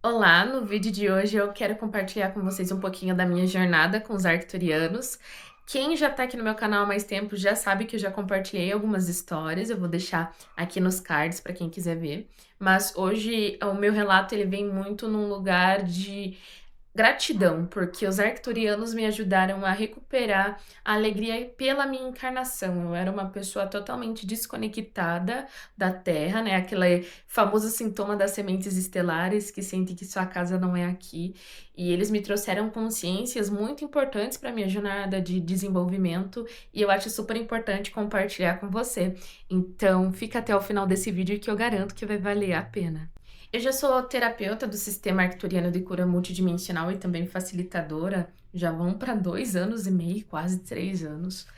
Olá, no vídeo de hoje eu quero compartilhar com vocês um pouquinho da minha jornada com os arcturianos. Quem já tá aqui no meu canal há mais tempo já sabe que eu já compartilhei algumas histórias, eu vou deixar aqui nos cards para quem quiser ver. Mas hoje o meu relato ele vem muito num lugar de gratidão, porque os arcturianos me ajudaram a recuperar a alegria pela minha encarnação. Eu era uma pessoa totalmente desconectada da Terra, né? Aquele famoso sintoma das sementes estelares que sente que sua casa não é aqui. E eles me trouxeram consciências muito importantes para minha jornada de desenvolvimento e eu acho super importante compartilhar com você. Então, fica até o final desse vídeo que eu garanto que vai valer a pena. Eu já sou terapeuta do sistema arcturiano de cura multidimensional e também facilitadora. Já vão para 2 anos e meio, quase 3 anos.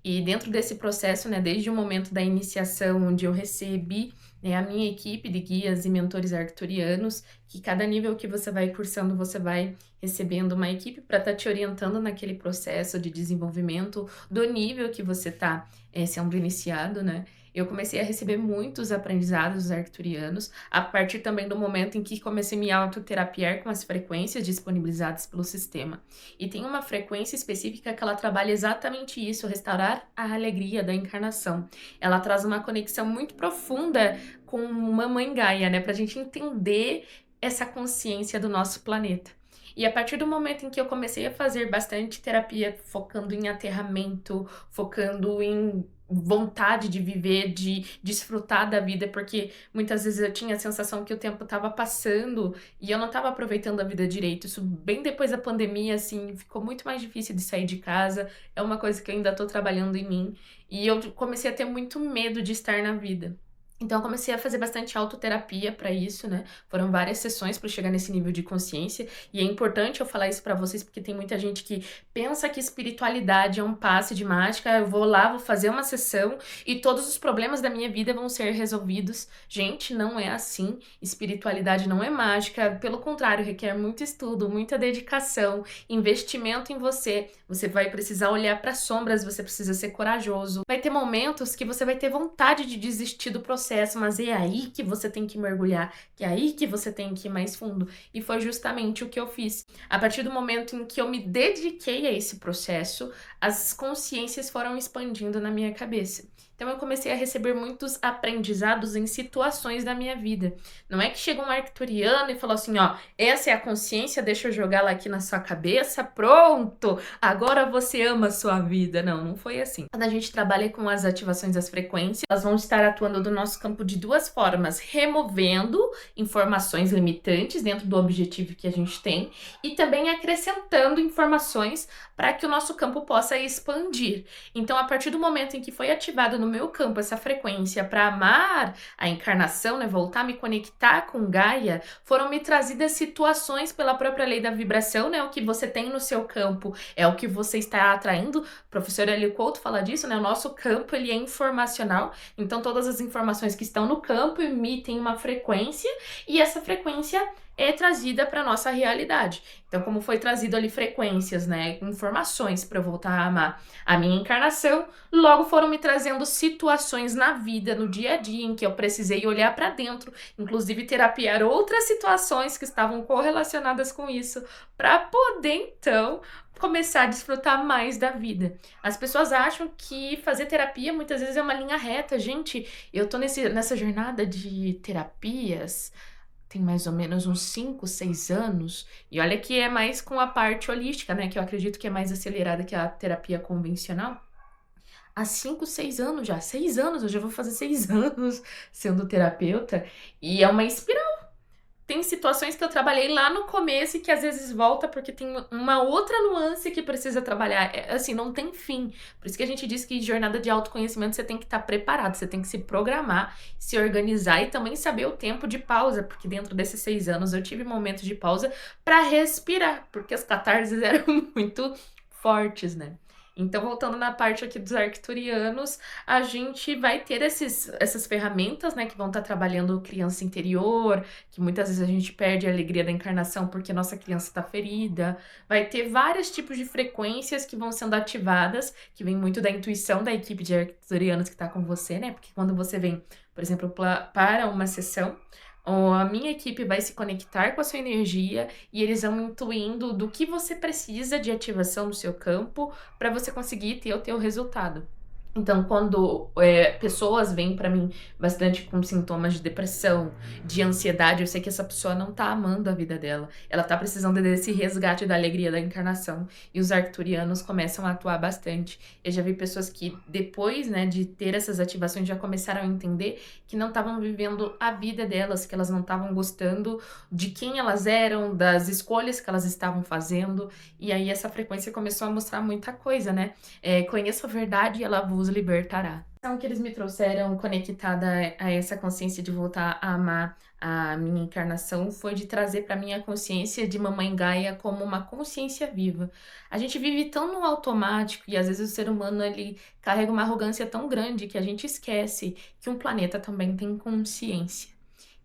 E dentro desse processo, né, desde o momento da iniciação, onde eu recebi, né, a minha equipe de guias e mentores arcturianos, que cada nível que você vai cursando, você vai recebendo uma equipe para estar te orientando naquele processo de desenvolvimento do nível que você está sendo iniciado, né? Eu comecei a receber muitos aprendizados dos arcturianos, a partir também do momento em que comecei a me autoterapiar com as frequências disponibilizadas pelo sistema. E tem uma frequência específica que ela trabalha exatamente isso, restaurar a alegria da encarnação. Ela traz uma conexão muito profunda com Mamãe Gaia, né, pra gente entender essa consciência do nosso planeta. E a partir do momento em que eu comecei a fazer bastante terapia, focando em aterramento, focando em vontade de viver, de desfrutar da vida, porque muitas vezes eu tinha a sensação que o tempo estava passando e eu não estava aproveitando a vida direito. Isso bem depois da pandemia, assim, ficou muito mais difícil de sair de casa. É uma coisa que eu ainda estou trabalhando em mim. E eu comecei a ter muito medo de estar na vida. Então, eu comecei a fazer bastante autoterapia para isso, né? Foram várias sessões para chegar nesse nível de consciência. E é importante eu falar isso para vocês, porque tem muita gente que pensa que espiritualidade é um passe de mágica. Eu vou lá, vou fazer uma sessão e todos os problemas da minha vida vão ser resolvidos. Gente, não é assim. Espiritualidade não é mágica. Pelo contrário, requer muito estudo, muita dedicação, investimento em você. Você vai precisar olhar para sombras, você precisa ser corajoso. Vai ter momentos que você vai ter vontade de desistir do processo, mas é aí que você tem que mergulhar, que é aí que você tem que ir mais fundo. E foi justamente o que eu fiz. A partir do momento em que eu me dediquei a esse processo, as consciências foram expandindo na minha cabeça. Então eu comecei a receber muitos aprendizados em situações da minha vida. Não é que chega um arcturiano e falou assim, ó, essa é a consciência, deixa eu jogá-la aqui na sua cabeça, pronto, agora você ama a sua vida. Não, não foi assim. Quando a gente trabalha com as ativações das frequências, elas vão estar atuando no nosso campo de duas formas, removendo informações limitantes dentro do objetivo que a gente tem e também acrescentando informações para que o nosso campo possa expandir. Então, a partir do momento em que foi ativado no meu campo essa frequência para amar a encarnação, né, voltar a me conectar com Gaia, foram me trazidas situações pela própria lei da vibração, né, o que você tem no seu campo é o que você está atraindo. O professor Helio Couto fala disso, né, o nosso campo ele é informacional, então todas as informações que estão no campo emitem uma frequência e essa frequência é trazida para nossa realidade. Então, como foi trazido ali frequências, né, informações para eu voltar a amar a minha encarnação, logo foram me trazendo situações na vida, no dia a dia, em que eu precisei olhar para dentro, inclusive terapiar outras situações que estavam correlacionadas com isso, para poder então começar a desfrutar mais da vida. As pessoas acham que fazer terapia muitas vezes é uma linha reta. Gente, eu tô nessa jornada de terapias tem mais ou menos uns 5, 6 anos, e olha que é mais com a parte holística, né, que eu acredito que é mais acelerada que a terapia convencional. Há 5, 6 anos já, 6 anos, eu já vou fazer 6 anos sendo terapeuta, e é uma espiral. Tem situações que eu trabalhei lá no começo e que às vezes volta porque tem uma outra nuance que precisa trabalhar. Assim, não tem fim. Por isso que a gente diz que jornada de autoconhecimento você tem que estar preparado, você tem que se programar, se organizar e também saber o tempo de pausa, porque dentro desses 6 anos eu tive momentos de pausa para respirar, porque as catarses eram muito fortes, né? Então, voltando na parte aqui dos arcturianos, a gente vai ter essas ferramentas, né, que vão estar trabalhando criança interior, que muitas vezes a gente perde a alegria da encarnação porque a nossa criança está ferida. Vai ter vários tipos de frequências que vão sendo ativadas, que vem muito da intuição da equipe de arcturianos que está com você, né? Porque quando você vem, por exemplo, para uma sessão, A minha equipe vai se conectar com a sua energia e eles vão intuindo do que você precisa de ativação no seu campo para você conseguir ter o teu resultado. Então, quando pessoas vêm para mim bastante com sintomas de depressão, de ansiedade, eu sei que essa pessoa não tá amando a vida dela. Ela tá precisando desse resgate da alegria da encarnação. E os arcturianos começam a atuar bastante. Eu já vi pessoas que, depois, né, de ter essas ativações, já começaram a entender que não estavam vivendo a vida delas, que elas não estavam gostando de quem elas eram, das escolhas que elas estavam fazendo. E aí essa frequência começou a mostrar muita coisa, né? Conheça a verdade e ela vos libertará. Então, que eles me trouxeram conectada a essa consciência de voltar a amar a minha encarnação foi de trazer para mim a consciência de Mamãe Gaia como uma consciência viva. A gente vive tão no automático e às vezes o ser humano ele carrega uma arrogância tão grande que a gente esquece que um planeta também tem consciência,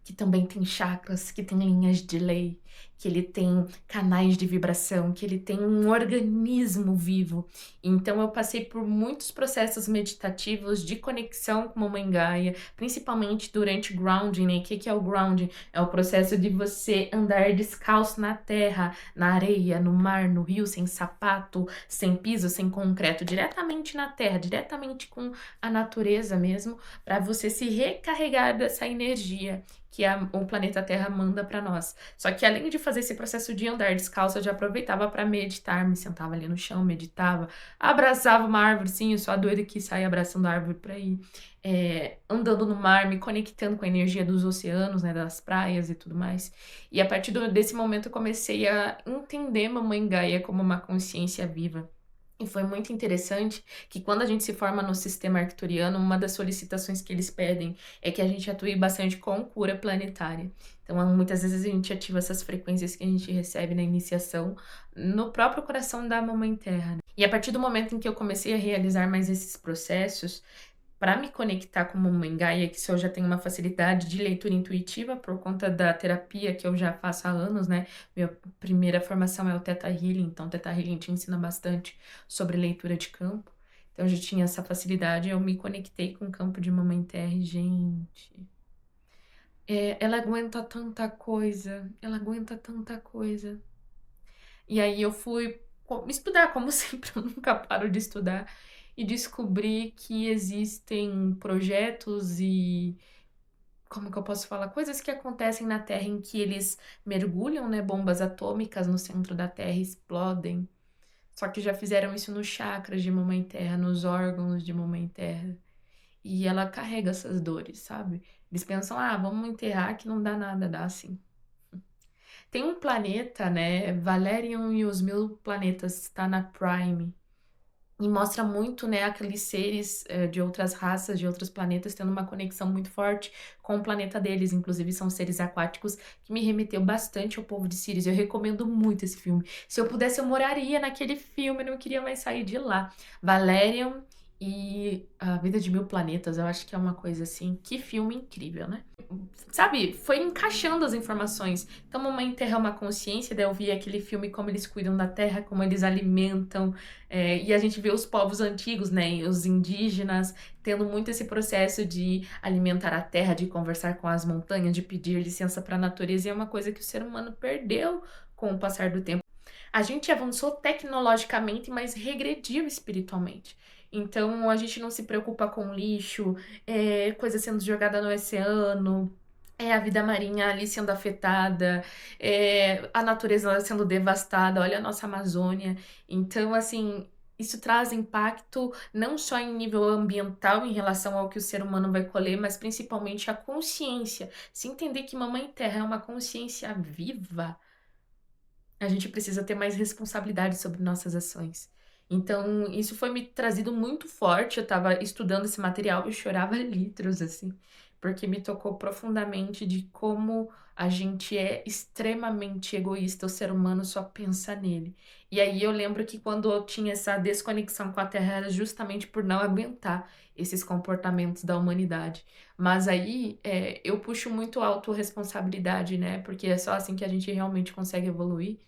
que também tem chakras, que tem linhas de lei, que ele tem canais de vibração, que ele tem um organismo vivo. Então eu passei por muitos processos meditativos de conexão com Mamãe Gaia, principalmente durante o grounding, né? O que é o grounding? É o processo de você andar descalço na terra, na areia, no mar, no rio, sem sapato, sem piso, sem concreto, diretamente na terra, diretamente com a natureza mesmo, para você se recarregar dessa energia que o planeta Terra manda para nós. Só que além de fazer esse processo de andar descalço, eu já aproveitava para meditar, me sentava ali no chão, meditava, abraçava uma árvore, sim, eu sou a doida que sai abraçando a árvore por aí, andando no mar, me conectando com a energia dos oceanos, né, das praias e tudo mais. E a partir desse momento eu comecei a entender Mamãe Gaia como uma consciência viva. E foi muito interessante que quando a gente se forma no sistema arcturiano, uma das solicitações que eles pedem é que a gente atue bastante com cura planetária. Então, muitas vezes a gente ativa essas frequências que a gente recebe na iniciação no próprio coração da Mamãe Terra, né? E a partir do momento em que eu comecei a realizar mais esses processos, para me conectar com Mamãe Gaia, que se eu já tenho uma facilidade de leitura intuitiva por conta da terapia que eu já faço há anos, né? Minha primeira formação é o Theta Healing, então o Theta Healing te ensina bastante sobre leitura de campo. Então eu já tinha essa facilidade, eu me conectei com o campo de Mamãe Terra e, gente, ela aguenta tanta coisa, ela aguenta tanta coisa. E aí eu fui estudar, como sempre, eu nunca paro de estudar, e descobri que existem projetos e, como que eu posso falar? Coisas que acontecem na Terra em que eles mergulham, né, bombas atômicas no centro da Terra e explodem. Só que já fizeram isso nos chakras de Mamãe Terra, nos órgãos de Mamãe Terra. E ela carrega essas dores, sabe? Eles pensam, vamos enterrar que não dá nada, dá sim. Tem um planeta, né? Valerian e os Mil Planetas, está na Prime. E mostra muito, né, aqueles seres de outras raças, de outros planetas, tendo uma conexão muito forte com o planeta deles. Inclusive, são seres aquáticos que me remeteu bastante ao povo de Sirius. Eu recomendo muito esse filme. Se eu pudesse, eu moraria naquele filme, eu não queria mais sair de lá. Valerian e A Vida de Mil Planetas, eu acho que é uma coisa assim. Que filme incrível, né? Sabe, foi encaixando as informações. Então, Mamãe Terra é uma consciência, daí eu vi aquele filme, como eles cuidam da terra, como eles alimentam, e a gente vê os povos antigos, né, os indígenas, tendo muito esse processo de alimentar a terra, de conversar com as montanhas, de pedir licença para a natureza, e é uma coisa que o ser humano perdeu com o passar do tempo. A gente avançou tecnologicamente, mas regrediu espiritualmente. Então, a gente não se preocupa com lixo, coisa sendo jogada no oceano, a vida marinha ali sendo afetada, a natureza sendo devastada, olha a nossa Amazônia. Então, assim, isso traz impacto não só em nível ambiental em relação ao que o ser humano vai colher, mas principalmente a consciência. Se entender que Mamãe Terra é uma consciência viva, a gente precisa ter mais responsabilidade sobre nossas ações. Então, isso foi me trazido muito forte. Eu estava estudando esse material e chorava litros, assim, porque me tocou profundamente de como a gente é extremamente egoísta, o ser humano só pensa nele. E aí eu lembro que quando eu tinha essa desconexão com a Terra era justamente por não aguentar esses comportamentos da humanidade. Mas aí eu puxo muito a autorresponsabilidade, né? Porque é só assim que a gente realmente consegue evoluir,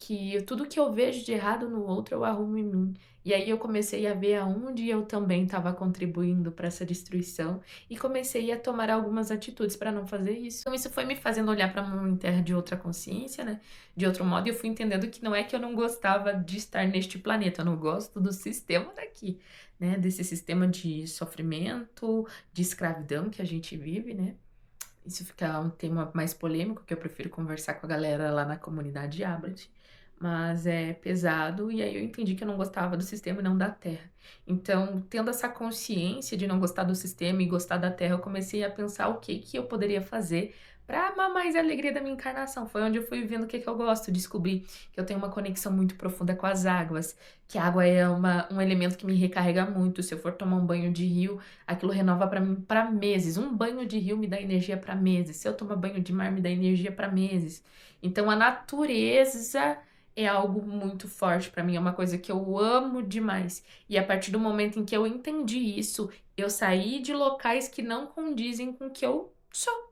que tudo que eu vejo de errado no outro eu arrumo em mim. E aí eu comecei a ver aonde eu também estava contribuindo para essa destruição e comecei a tomar algumas atitudes para não fazer isso. Então isso foi me fazendo olhar para a Mãe Terra de outra consciência, né, de outro modo, e eu fui entendendo que não é que eu não gostava de estar neste planeta, eu não gosto do sistema daqui, né, desse sistema de sofrimento, de escravidão que a gente vive, né. Isso fica um tema mais polêmico, que eu prefiro conversar com a galera lá na comunidade Abrat, mas é pesado, e aí eu entendi que eu não gostava do sistema e não da Terra. Então, tendo essa consciência de não gostar do sistema e gostar da Terra, eu comecei a pensar o que que eu poderia fazer para amar mais a alegria da minha encarnação. Foi onde eu fui vendo o que que eu gosto, descobri que eu tenho uma conexão muito profunda com as águas, que a água é um elemento que me recarrega muito. Se eu for tomar um banho de rio, aquilo renova para mim para meses. Um banho de rio me dá energia para meses. Se eu tomar banho de mar, me dá energia para meses. Então a natureza é algo muito forte para mim, é uma coisa que eu amo demais. E a partir do momento em que eu entendi isso, eu saí de locais que não condizem com o que eu sou.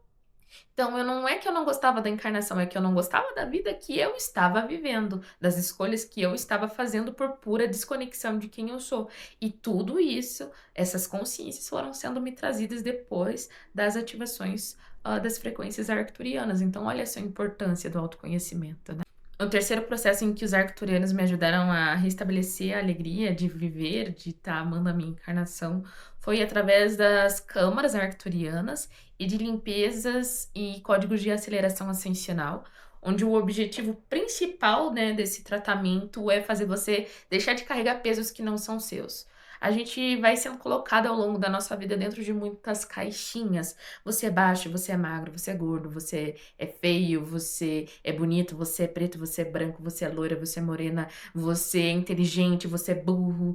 Então, eu não é que eu não gostava da encarnação, é que eu não gostava da vida que eu estava vivendo, das escolhas que eu estava fazendo por pura desconexão de quem eu sou. E tudo isso, essas consciências foram sendo me trazidas depois das ativações, das frequências arcturianas. Então, olha só a importância do autoconhecimento, né? O terceiro processo em que os arcturianos me ajudaram a restabelecer a alegria de viver, de estar amando a minha encarnação, foi através das câmaras arcturianas e de limpezas e códigos de aceleração ascensional, onde o objetivo principal, né, desse tratamento é fazer você deixar de carregar pesos que não são seus. A gente vai sendo colocado ao longo da nossa vida dentro de muitas caixinhas. Você é baixo, você é magro, você é gordo, você é feio, você é bonito, você é preto, você é branco, você é loira, você é morena, você é inteligente, você é burro,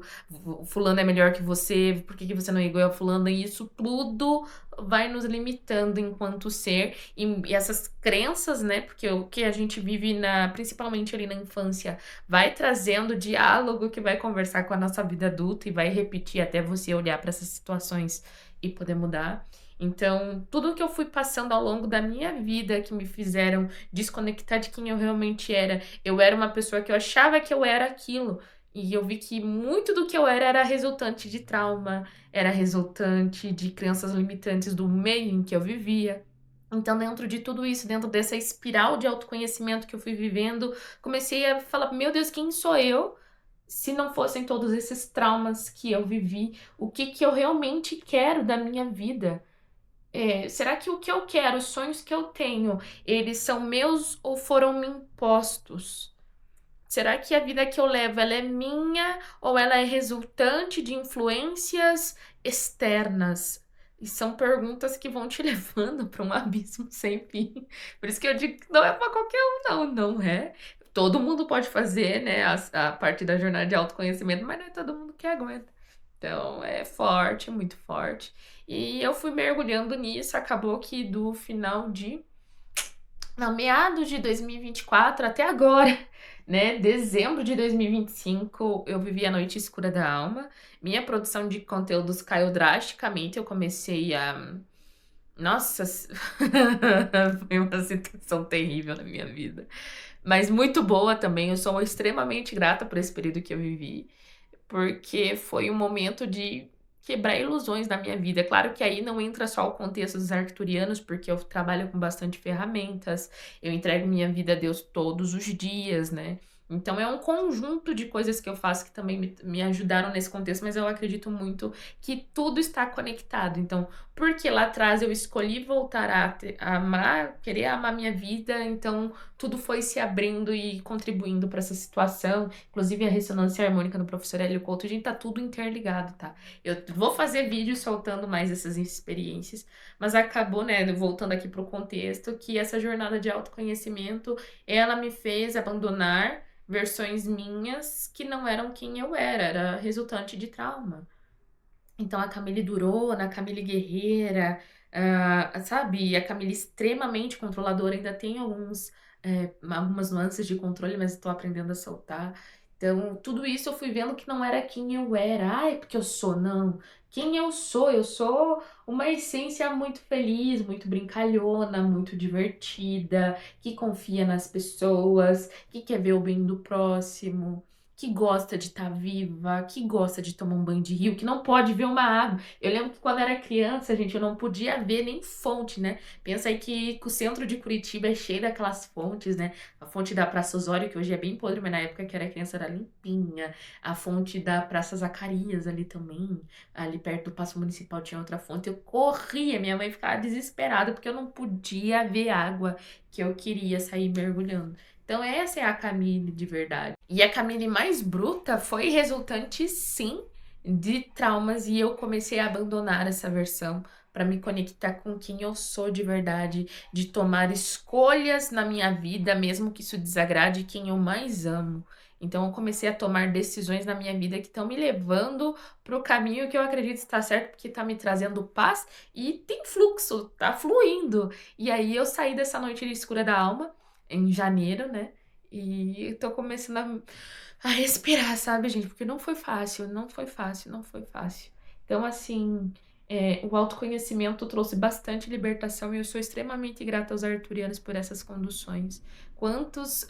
fulano é melhor que você, por que que você não é igual a fulano? E isso tudo vai nos limitando enquanto ser, e essas crenças, né, porque o que a gente vive principalmente ali na infância, vai trazendo diálogo que vai conversar com a nossa vida adulta e vai repetir até você olhar para essas situações e poder mudar. Então, tudo que eu fui passando ao longo da minha vida que me fizeram desconectar de quem eu realmente era. Eu era uma pessoa que eu achava que eu era aquilo. E eu vi que muito do que eu era resultante de trauma, era resultante de crenças limitantes do meio em que eu vivia. Então, dentro de tudo isso, dentro dessa espiral de autoconhecimento que eu fui vivendo, comecei a falar: meu Deus, quem sou eu? Se não fossem todos esses traumas que eu vivi, o que que eu realmente quero da minha vida? Será que o que eu quero, os sonhos que eu tenho, eles são meus ou foram me impostos? Será que a vida que eu levo, ela é minha ou ela é resultante de influências externas? E são perguntas que vão te levando para um abismo sem fim. Por isso que eu digo que não é para qualquer um, não, não é. Todo mundo pode fazer, né, a parte da jornada de autoconhecimento, mas não é todo mundo que aguenta. Então é forte, é muito forte. E eu fui mergulhando nisso, acabou que do final de não, meados de 2024 até agora, né, dezembro de 2025, eu vivi a noite escura da alma. Minha produção de conteúdos caiu drasticamente, eu comecei a nossa, foi uma situação terrível na minha vida, mas muito boa também. Eu sou extremamente grata por esse período que eu vivi, porque foi um momento de quebrar ilusões da minha vida. Claro que aí não entra só o contexto dos arcturianos, porque eu trabalho com bastante ferramentas, eu entrego minha vida a Deus todos os dias, né? Então é um conjunto de coisas que eu faço que também me ajudaram nesse contexto, mas eu acredito muito que tudo está conectado. Então, porque lá atrás eu escolhi voltar a amar, querer amar minha vida, então tudo foi se abrindo e contribuindo para essa situação. Inclusive a ressonância harmônica do professor Hélio Couto, a gente tá tudo interligado, tá? Eu vou fazer vídeo soltando mais essas experiências, mas acabou, né, voltando aqui pro contexto, que essa jornada de autoconhecimento, ela me fez abandonar versões minhas que não eram quem eu era resultante de trauma. Então a Camille durona, a Camille guerreira, sabe, a Camille extremamente controladora, ainda tem algumas nuances de controle, mas estou aprendendo a soltar. Então, tudo isso eu fui vendo que não era quem eu era. Ah, é porque eu sou, não. quem eu sou. Eu sou uma essência muito feliz, muito brincalhona, muito divertida, que confia nas pessoas, que quer ver o bem do próximo, que gosta de estar viva, que gosta de tomar um banho de rio, que não pode ver uma água. Eu lembro que quando era criança, gente, eu não podia ver nem fonte, né? Pensa aí que o centro de Curitiba é cheio daquelas fontes, né? A fonte da Praça Osório, que hoje é bem podre, mas na época que eu era criança era limpinha. A fonte da Praça Zacarias ali também, ali perto do Paço Municipal tinha outra fonte. Eu corria, minha mãe ficava desesperada porque eu não podia ver água que eu queria sair mergulhando. Então essa é a Camille de verdade. E a Camille mais bruta foi resultante, sim, de traumas e eu comecei a abandonar essa versão para me conectar com quem eu sou de verdade, de tomar escolhas na minha vida, mesmo que isso desagrade quem eu mais amo. Então eu comecei a tomar decisões na minha vida que estão me levando para o caminho que eu acredito estar certo, porque está me trazendo paz e tem fluxo, tá fluindo. E aí eu saí dessa noite escura da alma em janeiro, né? E tô começando a respirar, sabe, gente? Porque não foi fácil, não foi fácil, não foi fácil. Então, assim, o autoconhecimento trouxe bastante libertação e eu sou extremamente grata aos arturianos por essas conduções. Quantos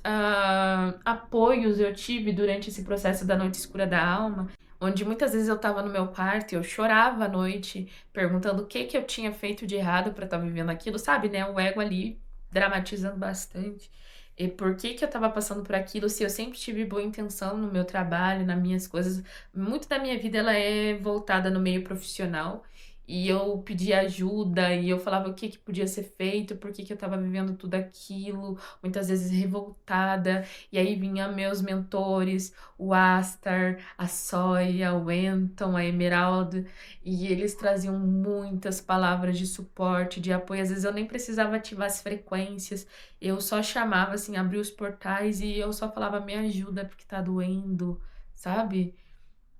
apoios eu tive durante esse processo da noite escura da alma, onde muitas vezes eu tava no meu quarto e eu chorava à noite, perguntando o que que eu tinha feito de errado pra estar vivendo aquilo, sabe, né? O ego ali dramatizando bastante. E por que que eu tava passando por aquilo, se eu sempre tive boa intenção no meu trabalho, nas minhas coisas. Muito da minha vida ela é voltada no meio profissional. E eu pedia ajuda e eu falava o que que podia ser feito, por que que eu tava vivendo tudo aquilo, muitas vezes revoltada. E aí vinha meus mentores, o Astar, a Soia, o Enton, a Emeralda, e eles traziam muitas palavras de suporte, de apoio. Às vezes eu nem precisava ativar as frequências, eu só chamava, assim, abria os portais e eu só falava, me ajuda porque tá doendo, sabe?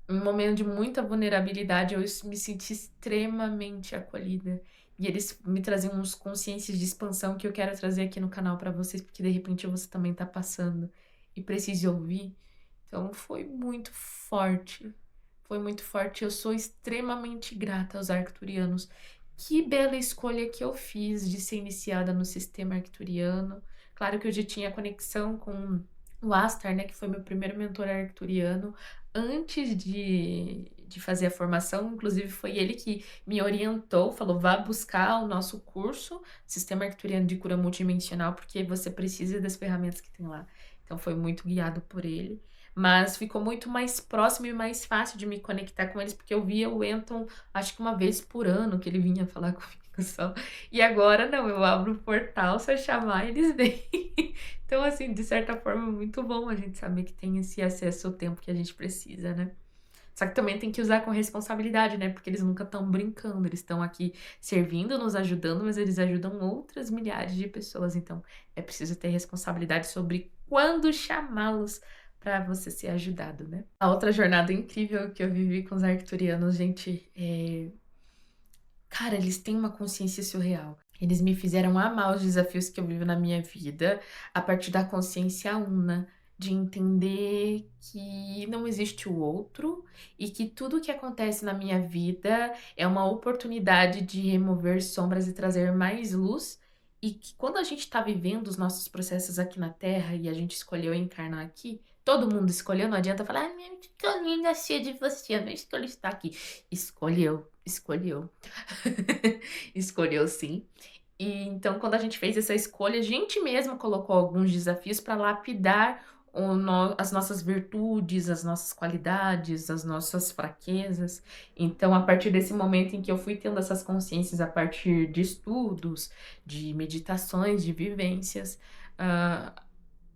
Em um momento de muita vulnerabilidade, eu me senti extremamente acolhida. E eles me traziam uns consciências de expansão que eu quero trazer aqui no canal pra vocês, porque de repente você também tá passando e precisa ouvir. Então foi muito forte. Foi muito forte. Eu sou extremamente grata aos arcturianos. Que bela escolha que eu fiz de ser iniciada no sistema arcturiano. Claro que eu já tinha conexão com o Astar, né, que foi meu primeiro mentor arcturiano, antes de fazer a formação. Inclusive, foi ele que me orientou, falou: vá buscar o nosso curso, Sistema Arcturiano de Cura Multidimensional, porque você precisa das ferramentas que tem lá. Então, foi muito guiado por ele. Mas ficou muito mais próximo e mais fácil de me conectar com eles, porque eu via o Enton, acho que uma vez por ano que ele vinha falar comigo só. E agora não, eu abro o portal, se eu chamar, eles vêm. Então, assim, de certa forma, é muito bom a gente saber que tem esse acesso ao tempo que a gente precisa, né? Só que também tem que usar com responsabilidade, né? Porque eles nunca estão brincando, eles estão aqui servindo, nos ajudando, mas eles ajudam outras milhares de pessoas. Então, é preciso ter responsabilidade sobre quando chamá-los para você ser ajudado, né? A outra jornada incrível que eu vivi com os arcturianos, gente, cara, eles têm uma consciência surreal. Eles me fizeram amar os desafios que eu vivo na minha vida a partir da consciência una, de entender que não existe o outro e que tudo que acontece na minha vida é uma oportunidade de remover sombras e trazer mais luz. E que quando a gente está vivendo os nossos processos aqui na Terra e a gente escolheu encarnar aqui, todo mundo escolheu, não adianta falar, ah, minha escolhi nascer de você, eu não escolhi estar aqui. Escolheu, escolheu. Escolheu sim. E então, quando a gente fez essa escolha, a gente mesma colocou alguns desafios para lapidar as nossas virtudes, as nossas qualidades, as nossas fraquezas. Então, a partir desse momento em que eu fui tendo essas consciências a partir de estudos, de meditações, de vivências, ah,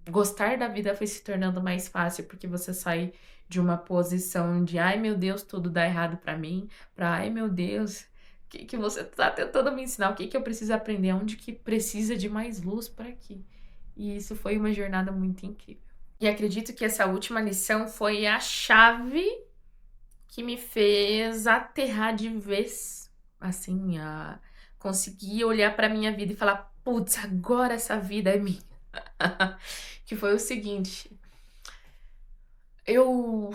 gostar da vida foi se tornando mais fácil, porque você sai de uma posição de ai meu Deus, tudo dá errado para mim, para ai meu Deus, o que que você tá tentando me ensinar? O que que eu preciso aprender? Onde que precisa de mais luz para aqui? E isso foi uma jornada muito incrível. E acredito que essa última lição foi a chave que me fez aterrar de vez, assim, a conseguir olhar para minha vida e falar, putz, agora essa vida é minha. Que foi o seguinte, Eu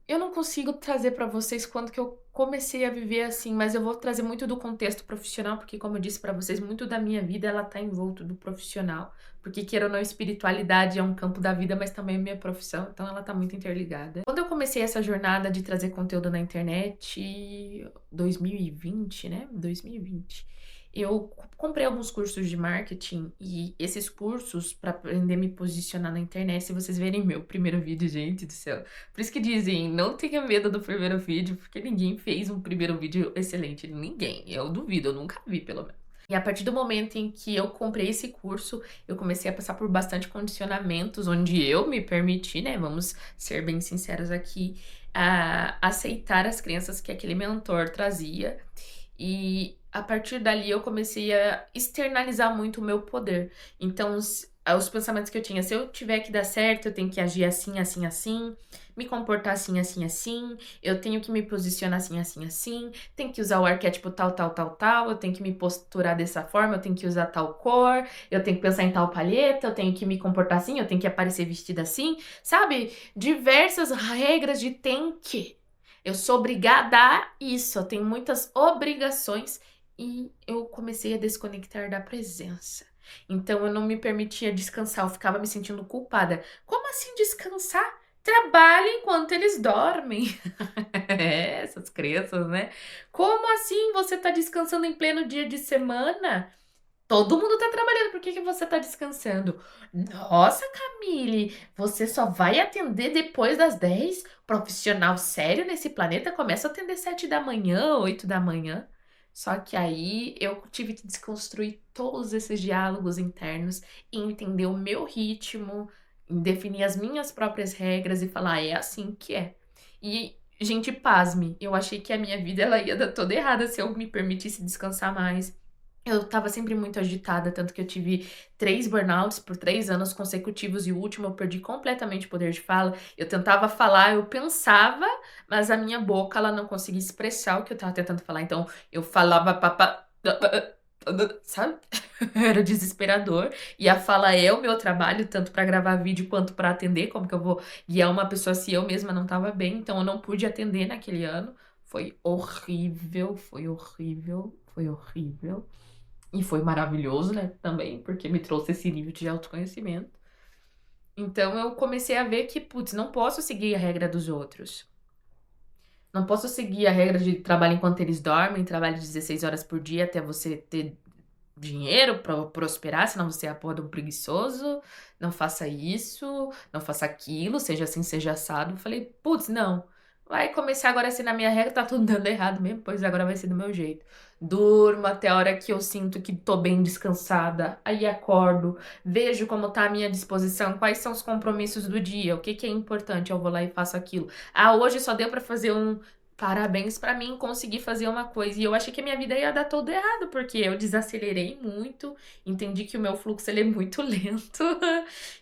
eu não consigo trazer pra vocês quando que eu comecei a viver assim, mas eu vou trazer muito do contexto profissional, porque como eu disse pra vocês, muito da minha vida ela tá envolto do profissional, porque queira ou não, espiritualidade é um campo da vida, mas também é minha profissão, então ela tá muito interligada. Quando eu comecei essa jornada de trazer conteúdo na internet, 2020, né, 2020, eu comprei alguns cursos de marketing e esses cursos para aprender a me posicionar na internet, se vocês verem meu primeiro vídeo, gente do céu. Por isso que dizem, não tenha medo do primeiro vídeo, porque ninguém fez um primeiro vídeo excelente. Ninguém. Eu duvido, eu nunca vi, pelo menos. E a partir do momento em que eu comprei esse curso, eu comecei a passar por bastante condicionamentos, onde eu me permiti, né? Vamos ser bem sinceros aqui, a aceitar as crenças que aquele mentor trazia. E a partir dali eu comecei a externalizar muito o meu poder. Então, os pensamentos que eu tinha, se eu tiver que dar certo, eu tenho que agir assim, assim, assim, me comportar assim, assim, assim, eu tenho que me posicionar assim, assim, assim, tenho que usar o arquétipo tal, tal, tal, tal, eu tenho que me posturar dessa forma, eu tenho que usar tal cor, eu tenho que pensar em tal palheta, eu tenho que me comportar assim, eu tenho que aparecer vestida assim, sabe? Diversas regras de tem que. Eu sou obrigada a isso, eu tenho muitas obrigações e eu comecei a desconectar da presença. Então eu não me permitia descansar, eu ficava me sentindo culpada. Como assim descansar? Trabalha enquanto eles dormem. É, essas crianças, né? Como assim você tá descansando em pleno dia de semana? Todo mundo tá trabalhando, por que que você tá descansando? Nossa, Camille, você só vai atender depois das 10? Profissional sério nesse planeta começa a atender 7 da manhã, 8 da manhã. Só que aí eu tive que desconstruir todos esses diálogos internos e entender o meu ritmo, definir as minhas próprias regras e falar, é assim que é. E, gente, pasme, eu achei que a minha vida ela ia dar toda errada se eu me permitisse descansar mais. Eu estava sempre muito agitada, tanto que eu tive 3 burnouts por 3 anos consecutivos e o último eu perdi completamente o poder de fala. Eu tentava falar, eu pensava, mas a minha boca ela não conseguia expressar o que eu estava tentando falar. Então eu falava sabe? Era desesperador. E a fala é o meu trabalho, tanto para gravar vídeo quanto para atender. Como que eu vou guiar uma pessoa se eu mesma não estava bem? Então eu não pude atender naquele ano. Foi horrível, foi horrível, foi horrível. E foi maravilhoso, né, também, porque me trouxe esse nível de autoconhecimento. Então eu comecei a ver que, putz, não posso seguir a regra dos outros. Não posso seguir a regra de trabalho enquanto eles dormem, trabalho 16 horas por dia até você ter dinheiro pra prosperar, senão você é a porra de um preguiçoso. Não faça isso, não faça aquilo, seja assim, seja assado. Eu falei, putz, não. Vai começar agora a ser na minha regra, tá tudo dando errado mesmo, pois agora vai ser do meu jeito. Durmo até a hora que eu sinto que tô bem descansada, aí acordo, vejo como tá a minha disposição, quais são os compromissos do dia, o que que é importante, eu vou lá e faço aquilo. Ah, hoje só deu pra fazer um parabéns pra mim conseguir fazer uma coisa. E eu achei que a minha vida ia dar todo errado, porque eu desacelerei muito, entendi que o meu fluxo ele é muito lento,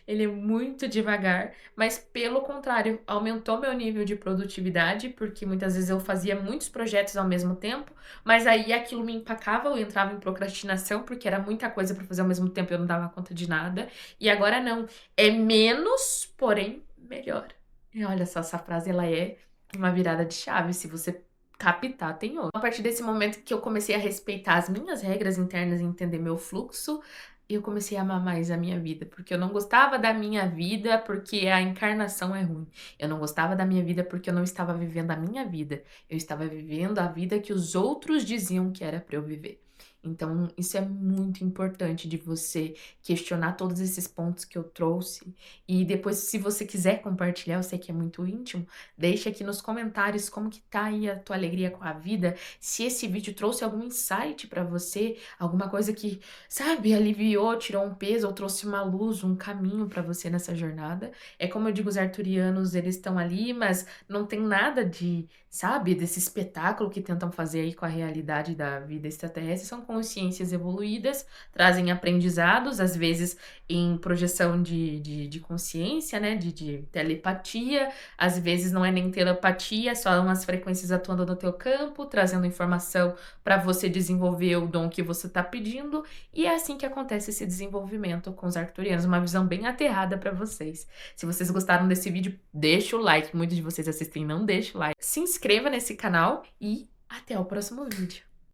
ele é muito devagar, mas pelo contrário, aumentou meu nível de produtividade, porque muitas vezes eu fazia muitos projetos ao mesmo tempo, mas aí aquilo me empacava, eu entrava em procrastinação, porque era muita coisa pra fazer ao mesmo tempo e eu não dava conta de nada. E agora não, é menos, porém melhor. E olha só, essa frase ela é uma virada de chave, se você captar, tem outra. A partir desse momento que eu comecei a respeitar as minhas regras internas e entender meu fluxo, eu comecei a amar mais a minha vida, porque eu não gostava da minha vida porque a encarnação é ruim. Eu não gostava da minha vida porque eu não estava vivendo a minha vida. Eu estava vivendo a vida que os outros diziam que era para eu viver. Então, isso é muito importante de você questionar todos esses pontos que eu trouxe. E depois, se você quiser compartilhar, eu sei que é muito íntimo, deixa aqui nos comentários como que tá aí a tua alegria com a vida, se esse vídeo trouxe algum insight pra você, alguma coisa que, sabe, aliviou, tirou um peso ou trouxe uma luz, um caminho pra você nessa jornada. É como eu digo, os arturianos, eles estão ali, mas não tem nada de, sabe, desse espetáculo que tentam fazer aí com a realidade da vida extraterrestre, são consciências evoluídas, trazem aprendizados, às vezes em projeção de consciência, né, de telepatia, às vezes não é nem telepatia, é só umas frequências atuando no teu campo, trazendo informação para você desenvolver o dom que você está pedindo, e é assim que acontece esse desenvolvimento com os arcturianos, uma visão bem aterrada para vocês. Se vocês gostaram desse vídeo, deixa o like, muitos de vocês assistem, não deixa o like. Se inscreva nesse canal e até o próximo vídeo.